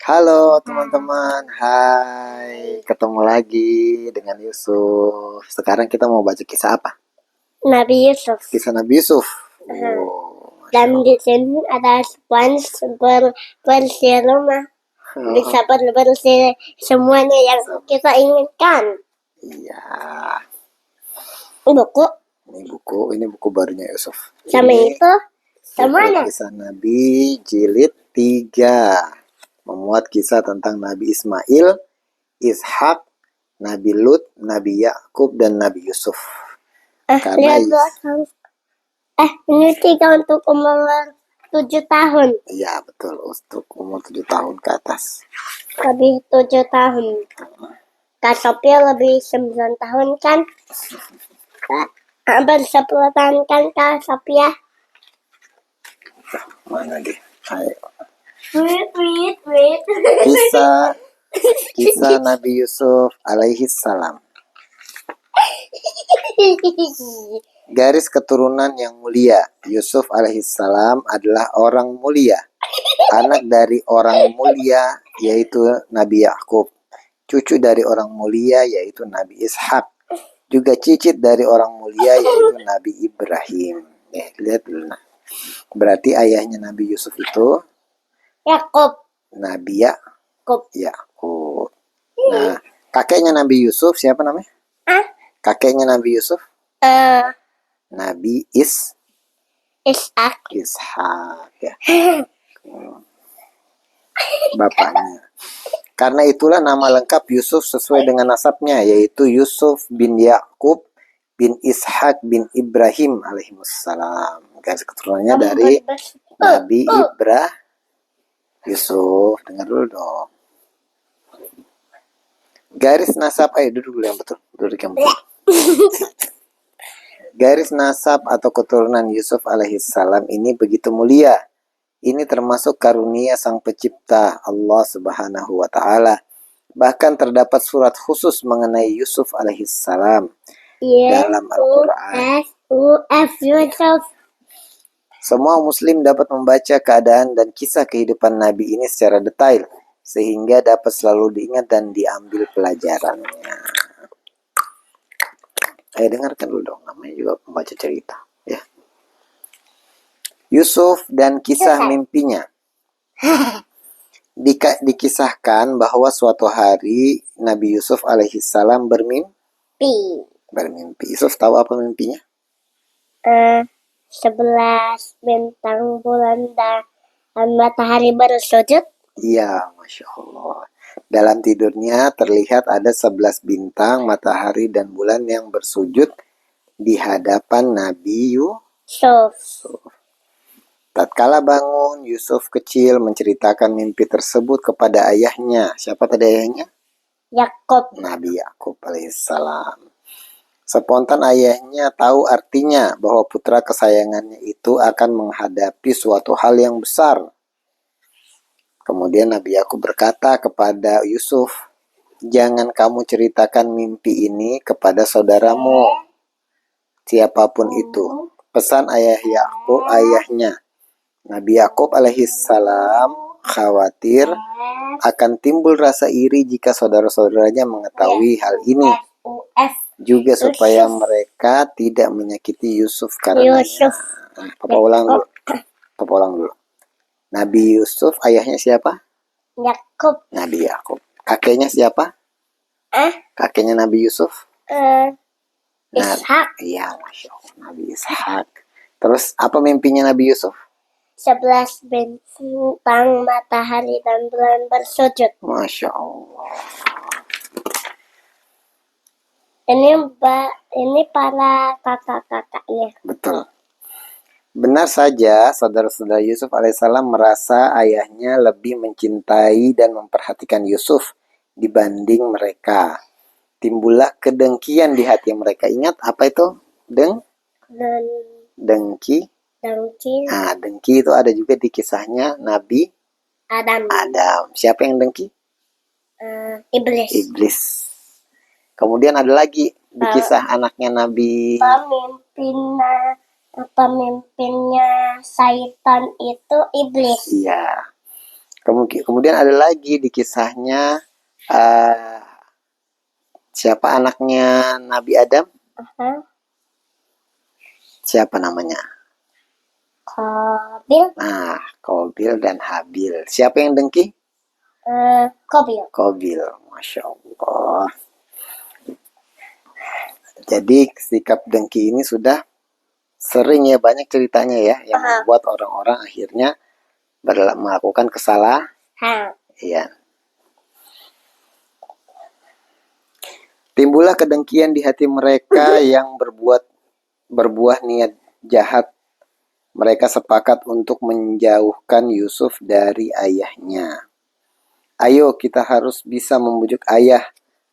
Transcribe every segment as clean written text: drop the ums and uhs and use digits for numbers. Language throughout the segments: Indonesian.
Halo teman-teman, hai, ketemu lagi dengan Yusuf. Sekarang kita mau baca kisah apa? Nabi Yusuf. Kisah Nabi Yusuf. Dan di sini ada spons bersih rumah. Bisa bersih semuanya yang kita inginkan. Iya, Buku ini buku barunya Yusuf. sama Ini itu buku semuanya. kisah Nabi jilid 3. Memuat kisah tentang Nabi Ismail, Ishak, Nabi Lut, Nabi Yakub, dan Nabi Yusuf. Karena ini 3 untuk umur 7 tahun. iya betul, untuk umur 7 tahun ke atas. Lebih 7 tahun. Kak Sophia lebih 9 tahun kan? Hampir 10 tahun kan Kak Sophia? Mana deh? Ayo. Wait. Kisah Nabi Yusuf alaihi salam. Garis keturunan yang mulia. Yusuf alaihi salam adalah orang mulia, anak dari orang mulia yaitu Nabi Yakub, cucu dari orang mulia yaitu Nabi Ishak, juga cicit dari orang mulia yaitu Nabi Ibrahim. Lihat dulu. Berarti ayahnya Nabi Yusuf itu Yakub. Nabi Yakub. Nah, kakeknya Nabi Yusuf siapa namanya? Kakeknya Nabi Yusuf? Nabi Ishak. Ya. Bapaknya. Karena itulah nama lengkap Yusuf sesuai dengan nasabnya, yaitu Yusuf bin Yakub bin Ishak bin Ibrahim alaihissalam. Garis keturunannya dari Nabi Ibrahim. Yusuf, dengar dulu dong. Garis nasab, ayo duduk dulu yang betul. Duduk yang betul. Garis nasab atau keturunan Yusuf alaihissalam ini begitu mulia. Ini termasuk karunia sang pencipta Allah subhanahu wa ta'ala. Bahkan terdapat surat khusus mengenai Yusuf alaihissalam dalam Al-Quran. Semua muslim dapat membaca keadaan dan kisah kehidupan Nabi ini secara detail, sehingga dapat selalu diingat dan diambil pelajarannya. Ayo dengarkan dulu dong, namanya juga membaca cerita. Ya. Yusuf dan kisah mimpinya. Dikisahkan bahwa suatu hari Nabi Yusuf alaihissalam bermimpi. Yusuf tahu apa mimpinya? 11 bintang, bulan, dan matahari bersujud. Iya, Masya Allah. Dalam tidurnya terlihat ada 11 bintang, matahari, dan bulan yang bersujud di hadapan Nabi Yusuf. Tatkala bangun, Yusuf kecil menceritakan mimpi tersebut kepada ayahnya. Siapa tadi ayahnya? Yakub. Nabi Yakub alaihissalam. Spontan ayahnya tahu artinya bahwa putra kesayangannya itu akan menghadapi suatu hal yang besar. Kemudian Nabi Yakub berkata kepada Yusuf, "Jangan kamu ceritakan mimpi ini kepada saudaramu, siapapun itu." Pesan ayahnya. Nabi Yakub alaihissalam khawatir akan timbul rasa iri jika saudara-saudaranya mengetahui hal ini. Juga supaya mereka tidak menyakiti Yusuf karenanya. Papa ulang dulu. Nabi Yusuf ayahnya siapa? Yakub. Nabi Yakub. Kakeknya siapa? Kakeknya Nabi Yusuf? Ishak. Iya, Masya Allah. Nabi Ishak. Terus apa mimpinya Nabi Yusuf? 11 bintang, matahari, dan bulan bersujud. Masya Allah. Ini para kakak-kakaknya. Betul. Benar saja, saudara-saudara Yusuf alaihissalam merasa ayahnya lebih mencintai dan memperhatikan Yusuf dibanding mereka. Timbullah kedengkian di hati mereka. Ingat apa itu? Dengki. Nah, dengki itu ada juga di kisahnya Nabi Adam. Siapa yang dengki? Iblis. Kemudian ada lagi di kisah anaknya Nabi. Pemimpinnya Syaitan itu iblis. Iya. Kemudian ada lagi di kisahnya, uh, siapa anaknya Nabi Adam? Siapa namanya? Qabil. Nah, Qabil dan Habil. Siapa yang dengki? Qabil. Qabil. Masya Allah. Jadi sikap dengki ini sudah sering ya, banyak ceritanya ya, yang membuat orang-orang akhirnya melakukan kesalahan. Iya. Timbullah kedengkian di hati mereka yang berbuah niat jahat. Mereka sepakat untuk menjauhkan Yusuf dari ayahnya. Ayo, kita harus bisa membujuk ayah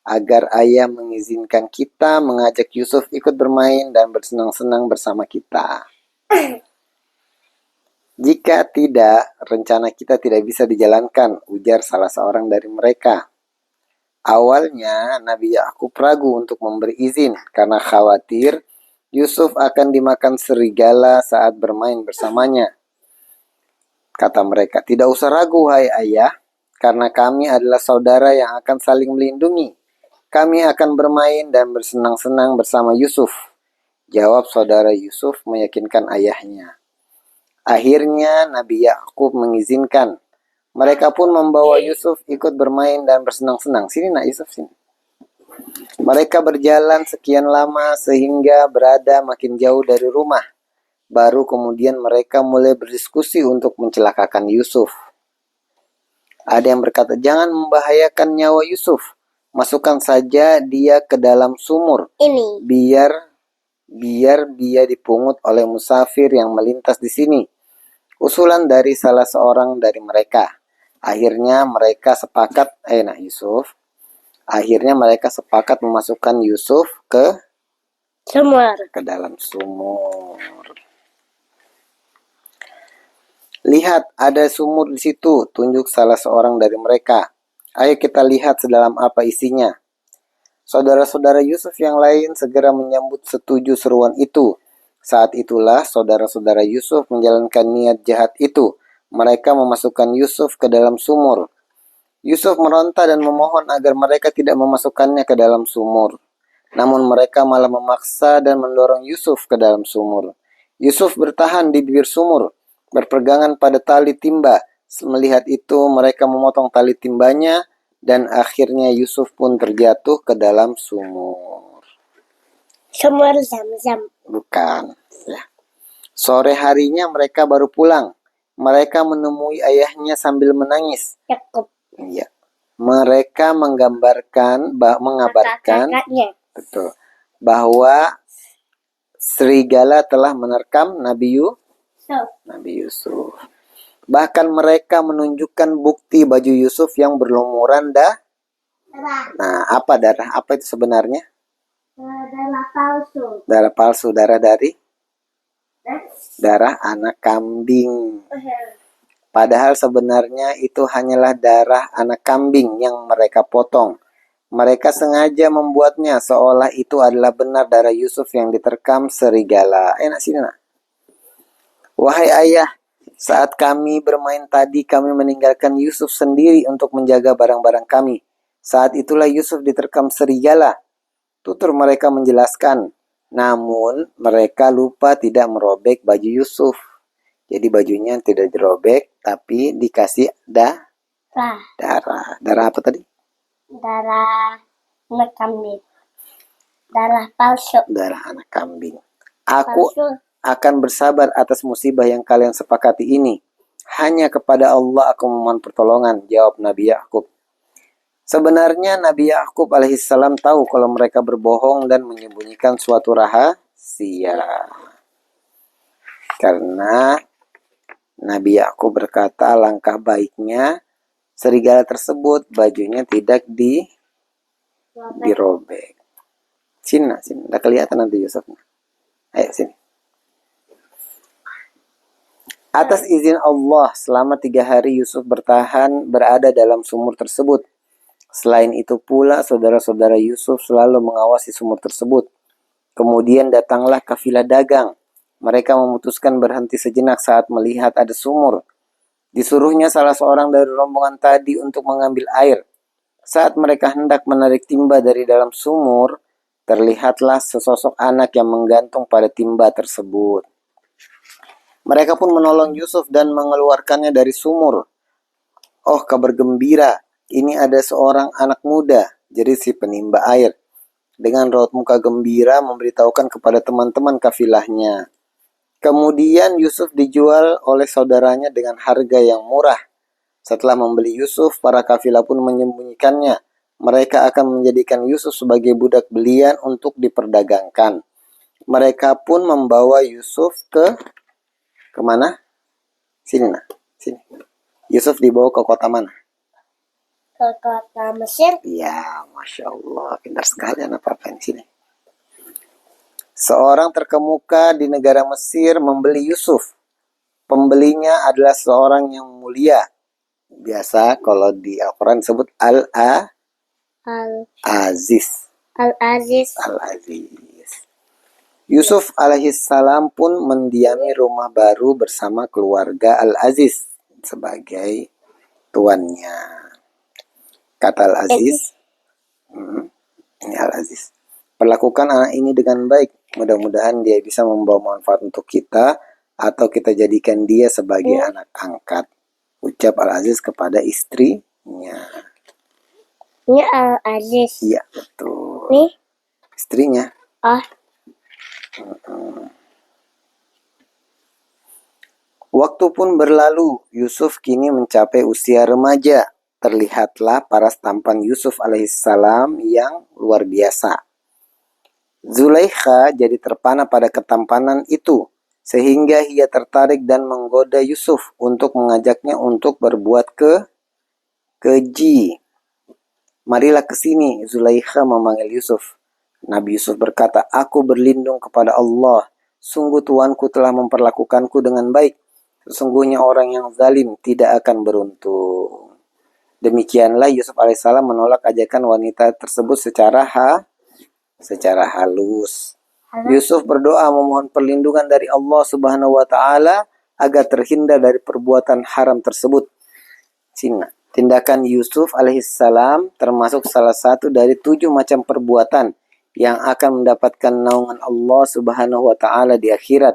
agar ayah mengizinkan kita mengajak Yusuf ikut bermain dan bersenang-senang bersama kita. Jika tidak, rencana kita tidak bisa dijalankan, ujar salah seorang dari mereka. Awalnya, Nabi Yakub ragu untuk memberi izin karena khawatir Yusuf akan dimakan serigala saat bermain bersamanya. Kata mereka, tidak usah ragu, hai ayah, karena kami adalah saudara yang akan saling melindungi. Kami akan bermain dan bersenang-senang bersama Yusuf. Jawab saudara Yusuf meyakinkan ayahnya. Akhirnya Nabi Yakub mengizinkan. Mereka pun membawa Yusuf ikut bermain dan bersenang-senang. Sini nak Yusuf, sini. Mereka berjalan sekian lama sehingga berada makin jauh dari rumah. Baru kemudian mereka mulai berdiskusi untuk mencelakakan Yusuf. Ada yang berkata, jangan membahayakan nyawa Yusuf. Masukkan saja dia ke dalam sumur. Ini. Biar dia dipungut oleh musafir yang melintas di sini. Usulan dari salah seorang dari mereka. Akhirnya mereka sepakat, Yusuf. Akhirnya mereka sepakat memasukkan Yusuf ke dalam sumur. Lihat, ada sumur di situ, tunjuk salah seorang dari mereka. Ayo kita lihat sedalam apa isinya. Saudara-saudara Yusuf yang lain segera menyambut setuju seruan itu. Saat itulah saudara-saudara Yusuf menjalankan niat jahat itu. Mereka memasukkan Yusuf ke dalam sumur. Yusuf meronta dan memohon agar mereka tidak memasukkannya ke dalam sumur. Namun mereka malah memaksa dan mendorong Yusuf ke dalam sumur. Yusuf bertahan di bibir sumur, berpegangan pada tali timba. Melihat itu mereka memotong tali timbanya dan akhirnya Yusuf pun terjatuh ke dalam sumur. Sumur Zam-Zam. Bukan. Ya. Sore harinya mereka baru pulang. Mereka menemui ayahnya sambil menangis. Yakub. Ya. Mereka mengabarkan betul, bahwa serigala telah menerkam Nabi Yusuf. Bahkan mereka menunjukkan bukti baju Yusuf yang berlumuran darah. Nah, apa darah? Apa itu sebenarnya? Darah palsu. Darah palsu, darah dari? Darah anak kambing. Padahal sebenarnya itu hanyalah darah anak kambing yang mereka potong. Mereka sengaja membuatnya seolah itu adalah benar darah Yusuf yang diterkam serigala. Enak sini nak. Wahai ayah, saat kami bermain tadi kami meninggalkan Yusuf sendiri untuk menjaga barang-barang kami. Saat itulah Yusuf diterkam serigala. Tutur mereka menjelaskan. Namun mereka lupa tidak merobek baju Yusuf. Jadi bajunya tidak dirobek, tapi dikasih darah. Darah apa tadi? Darah anak kambing. Darah palsu. Darah anak kambing. Aku akan bersabar atas musibah yang kalian sepakati ini. Hanya kepada Allah aku memohon pertolongan, jawab Nabi Yakub. Sebenarnya Nabi Yakub alaihissalam tahu kalau mereka berbohong dan menyembunyikan suatu rahasia. Karena Nabi Yakub berkata langkah baiknya serigala tersebut bajunya tidak dirobek. Sini. Udah kelihatan nanti Yusuf. Ayo sini. Atas izin Allah, selama 3 hari Yusuf berada dalam sumur tersebut. Selain itu pula, saudara-saudara Yusuf selalu mengawasi sumur tersebut. Kemudian datanglah kafilah dagang. Mereka memutuskan berhenti sejenak saat melihat ada sumur. Disuruhnya salah seorang dari rombongan tadi untuk mengambil air. Saat mereka hendak menarik timba dari dalam sumur, terlihatlah sesosok anak yang menggantung pada timba tersebut. Mereka pun menolong Yusuf dan mengeluarkannya dari sumur. Oh, kabar gembira, ini ada seorang anak muda, jerit si penimba air. Dengan raut muka gembira memberitahukan kepada teman-teman kafilahnya. Kemudian Yusuf dijual oleh saudaranya dengan harga yang murah. Setelah membeli Yusuf, para kafilah pun menyembunyikannya. Mereka akan menjadikan Yusuf sebagai budak belian untuk diperdagangkan. Mereka pun membawa Yusuf ke mana? Sini, nah. Sini. Yusuf dibawa ke kota mana? Ke kota Mesir. Ya, Masya Allah. Pintar sekali anak papa ini. Sini. Seorang terkemuka di negara Mesir membeli Yusuf. Pembelinya adalah seorang yang mulia. Biasa kalau di Al-Quran disebut Al-Aziz. Al-Aziz. Al-Aziz. Yusuf alaihissalam pun mendiami rumah baru bersama keluarga Al-Aziz sebagai tuannya. Kata Al-Aziz, ini Al-Aziz. Perlakukan anak ini dengan baik. Mudah-mudahan dia bisa membawa manfaat untuk kita atau kita jadikan dia sebagai anak angkat. Ucap Al-Aziz kepada istrinya. Ini Al-Aziz. Iya, betul. Nih. Istrinya. Ah. Waktu pun berlalu, Yusuf kini mencapai usia remaja. Terlihatlah paras tampan Yusuf alaihissalam yang luar biasa. Zulaikha jadi terpana pada ketampanan itu, sehingga ia tertarik dan menggoda Yusuf untuk mengajaknya untuk berbuat keji. Marilah ke sini, Zulaikha memanggil Yusuf. Nabi Yusuf berkata, aku berlindung kepada Allah. Sungguh tuanku telah memperlakukanku dengan baik. Sesungguhnya orang yang zalim tidak akan beruntung. Demikianlah Yusuf alaihissalam menolak ajakan wanita tersebut secara halus. Yusuf berdoa memohon perlindungan dari Allah Subhanahu wa taala agar terhindar dari perbuatan haram tersebut. Tindakan Yusuf alaihissalam termasuk salah satu dari 7 macam perbuatan yang akan mendapatkan naungan Allah Subhanahu wa taala di akhirat,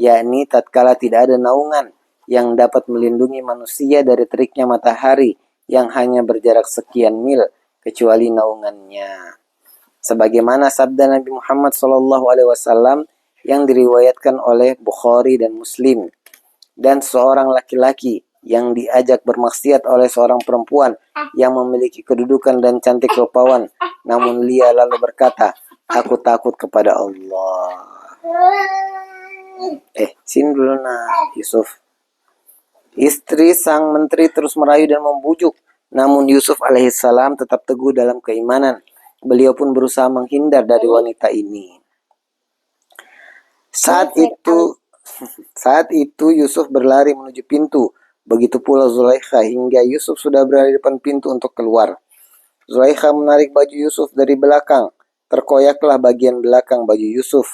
yakni tatkala tidak ada naungan yang dapat melindungi manusia dari teriknya matahari yang hanya berjarak sekian mil kecuali naungannya. Sebagaimana sabda Nabi Muhammad SAW yang diriwayatkan oleh Bukhari dan Muslim. Dan seorang laki-laki yang diajak bermaksiat oleh seorang perempuan yang memiliki kedudukan dan cantik rupawan. Namun dia lalu berkata, aku takut kepada Allah. Sini dulu nah, Yusuf. Istri sang menteri terus merayu dan membujuk. Namun Yusuf alaihissalam tetap teguh dalam keimanan. Beliau pun berusaha menghindar dari wanita ini. Saat itu Yusuf berlari menuju pintu. Begitu pula Zulaikha hingga Yusuf sudah berada di depan pintu untuk keluar. Zulaikha menarik baju Yusuf dari belakang. Terkoyaklah bagian belakang baju Yusuf.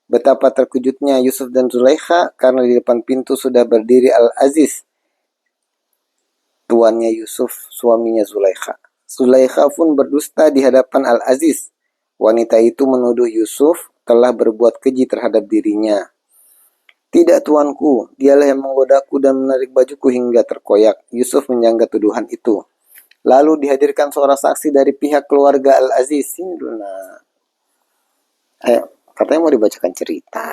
Betapa terkejutnya Yusuf dan Zulaikha karena di depan pintu sudah berdiri Al-Aziz, tuannya Yusuf, suaminya Zulaikha. Zulaikha pun berdusta di hadapan Al-Aziz. Wanita itu menuduh Yusuf telah berbuat keji terhadap dirinya. Tidak tuanku, dialah yang menggodaku dan menarik bajuku hingga terkoyak. Yusuf menyanggah tuduhan itu. Lalu dihadirkan seorang saksi dari pihak keluarga Al-Aziz. Ini dulu nah. Katanya mau dibacakan cerita.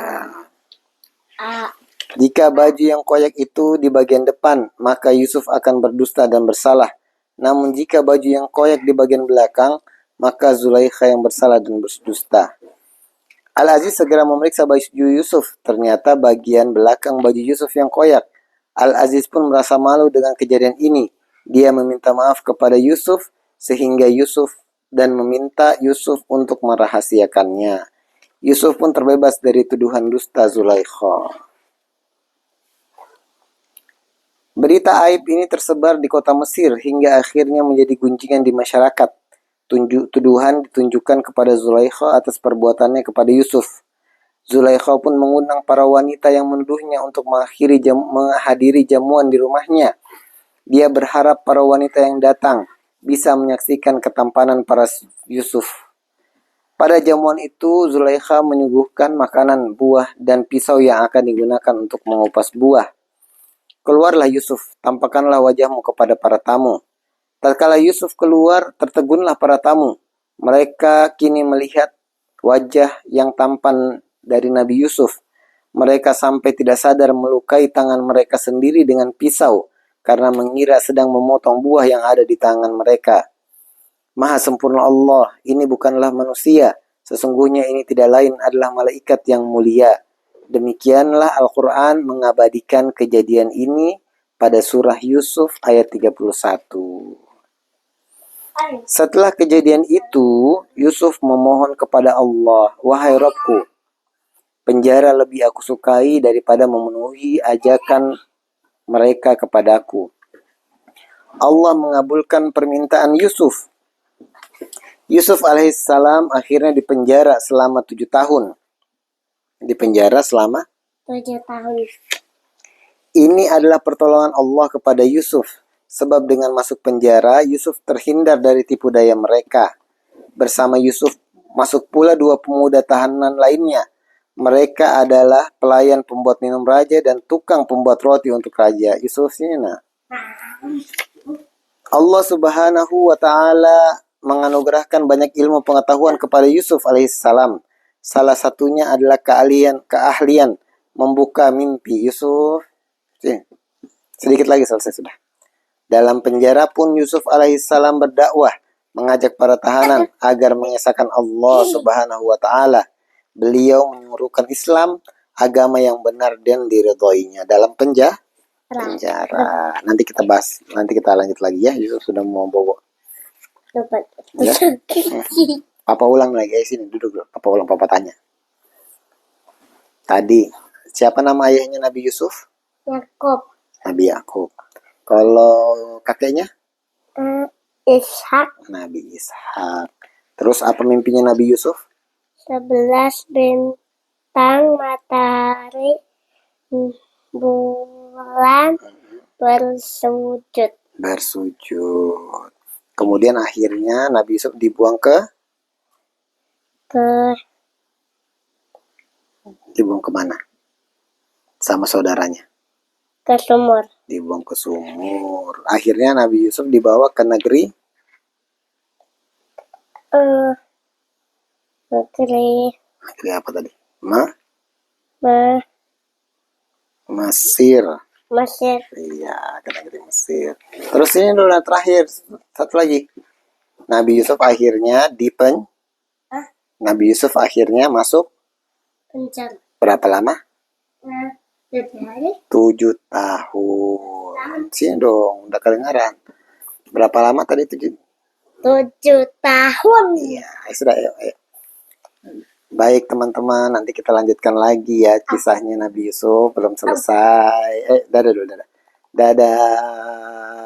Jika baju yang koyak itu di bagian depan, maka Yusuf akan berdusta dan bersalah. Namun jika baju yang koyak di bagian belakang, maka Zulaikha yang bersalah dan berdusta. Al-Aziz segera memeriksa baju Yusuf. Ternyata bagian belakang baju Yusuf yang koyak. Al-Aziz pun merasa malu dengan kejadian ini. Dia meminta maaf kepada Yusuf sehingga Yusuf dan meminta Yusuf untuk merahasiakannya. Yusuf pun terbebas dari tuduhan dusta Zulaikha. Berita aib ini tersebar di kota Mesir hingga akhirnya menjadi gunjingan di masyarakat. Tuduhan ditunjukkan kepada Zulaikha atas perbuatannya kepada Yusuf. Zulaikha pun mengundang para wanita yang menuduhnya untuk menghadiri jamuan di rumahnya. Dia berharap para wanita yang datang bisa menyaksikan ketampanan para Yusuf. Pada jamuan itu, Zulaikha menyuguhkan makanan, buah, dan pisau yang akan digunakan untuk mengupas buah. Keluarlah Yusuf, tampakkanlah wajahmu kepada para tamu. Tatkala Yusuf keluar, tertegunlah para tamu. Mereka kini melihat wajah yang tampan dari Nabi Yusuf. Mereka sampai tidak sadar melukai tangan mereka sendiri dengan pisau, karena mengira sedang memotong buah yang ada di tangan mereka. Maha sempurna Allah, ini bukanlah manusia. Sesungguhnya ini tidak lain adalah malaikat yang mulia. Demikianlah Al-Quran mengabadikan kejadian ini pada surah Yusuf ayat 31. Setelah kejadian itu, Yusuf memohon kepada Allah, "Wahai Rabbku, penjara lebih aku sukai daripada memenuhi ajakan mereka kepadaku." Allah mengabulkan permintaan Yusuf. Yusuf alaihissalam akhirnya dipenjara selama 7 tahun. Dipenjara selama 7 tahun. Ini adalah pertolongan Allah kepada Yusuf. Sebab dengan masuk penjara, Yusuf terhindar dari tipu daya mereka. Bersama Yusuf masuk pula 2 pemuda tahanan lainnya. Mereka adalah pelayan pembuat minum raja dan tukang pembuat roti untuk raja. Yusuf Sina. Allah subhanahu wa ta'ala menganugerahkan banyak ilmu pengetahuan kepada Yusuf alaihissalam. Salah satunya adalah keahlian membuka mimpi. Yusuf, sedikit lagi selesai sudah. Dalam penjara pun Yusuf alaihissalam berdakwah, mengajak para tahanan agar mengesahkan Allah subhanahu wa ta'ala. Beliau menyuruhkan Islam, agama yang benar dan diridhoinya dalam penjara. Nanti kita bahas, nanti kita lanjut lagi ya. Yusuf sudah mau bobo. Ya. Papa ulang lagi, sini duduk dulu. Papa ulang, papa tanya. Tadi, siapa nama ayahnya Nabi Yusuf? Yakub. Nabi Yakub. Kalau kakeknya? Ishak. Nabi Ishak. Terus apa mimpinya Nabi Yusuf? 11 bintang, matahari, bulan bersujud. Kemudian akhirnya Nabi Yusuf dibuang kemana? Sama saudaranya? Ke sumur. Dibuang ke sumur. Akhirnya Nabi Yusuf dibawa ke negeri? Negeri apa tadi? Mesir. Iya, ke negeri Mesir. Terus ini dulu terakhir, satu lagi. Nabi Yusuf akhirnya Nabi Yusuf akhirnya masuk penjara. Berapa lama? 7 tahun. Sini dong, udah kedengaran. Berapa lama tadi? 7 tahun. Iya, sudah ayo. Baik teman-teman, nanti kita lanjutkan lagi ya kisahnya Nabi Yusuf, belum selesai. Dadah dulu, dadah. Dadah.